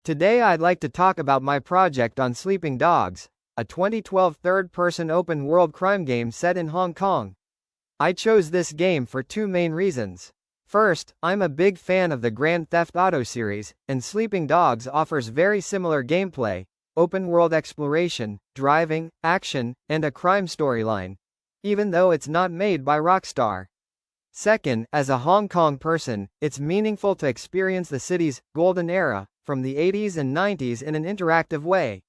Today I'd like to talk about my project on Sleeping Dogs, a 2012 third-person open-world crime game set in Hong Kong. I chose this game for two main reasons. First, I'm a big fan of the Grand Theft Auto series, and Sleeping Dogs offers very similar gameplay, open-world exploration, driving, action, and a crime storyline, even though it's not made by Rockstar. Second, as a Hong Kong person, it's meaningful to experience the city's golden era, from the 80s and 90s in an interactive way.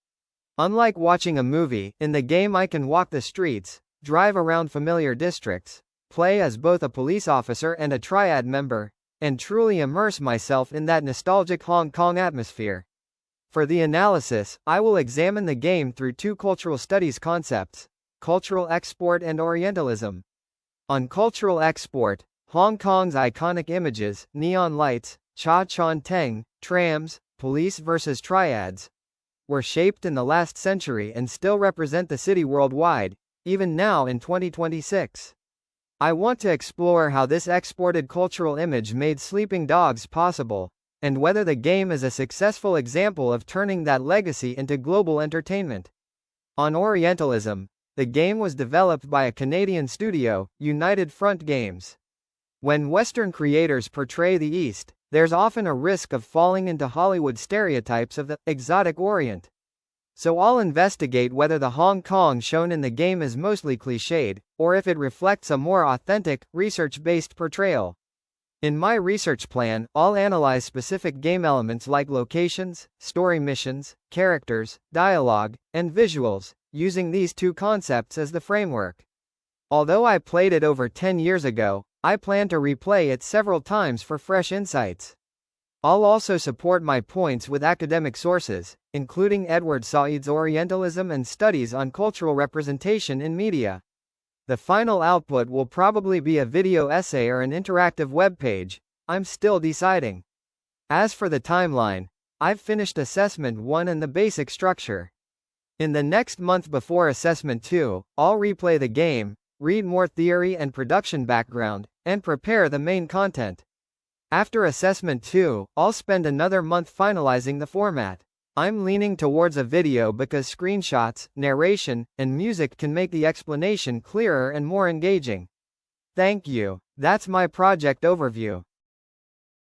Unlike watching a movie, in the game I can walk the streets, drive around familiar districts, play as both a police officer and a triad member, and truly immerse myself in that nostalgic Hong Kong atmosphere. For the analysis, I will examine the game through two cultural studies concepts: cultural export and Orientalism. On cultural export, Hong Kong's iconic images, neon lights, Cha Chaan Teng, trams, police versus triads, were shaped in the last century and still represent the city worldwide, even now in 2026. I want to explore how this exported cultural image made Sleeping Dogs possible, and whether the game is a successful example of turning that legacy into global entertainment. On Orientalism, the game was developed by a Canadian studio, United Front Games. When Western creators portray the East, there's often a risk of falling into Hollywood stereotypes of the exotic Orient. So I'll investigate whether the Hong Kong shown in the game is mostly cliched, or if it reflects a more authentic, research-based portrayal. In my research plan, I'll analyze specific game elements like locations, story missions, characters, dialogue, and visuals, using these two concepts as the framework. Although I played it over 10 years ago, I plan to replay it several times for fresh insights. I'll also support my points with academic sources, including Edward Said's Orientalism and studies on cultural representation in media. The final output will probably be a video essay or an interactive web page. I'm still deciding. As for the timeline, I've finished Assessment 1 and the basic structure. In the next month before Assessment 2, I'll replay the game, read more theory and production background, and prepare the main content. After Assessment 2, I'll spend another month finalizing the format. I'm leaning towards a video because screenshots, narration, and music can make the explanation clearer and more engaging. Thank you. That's my project overview.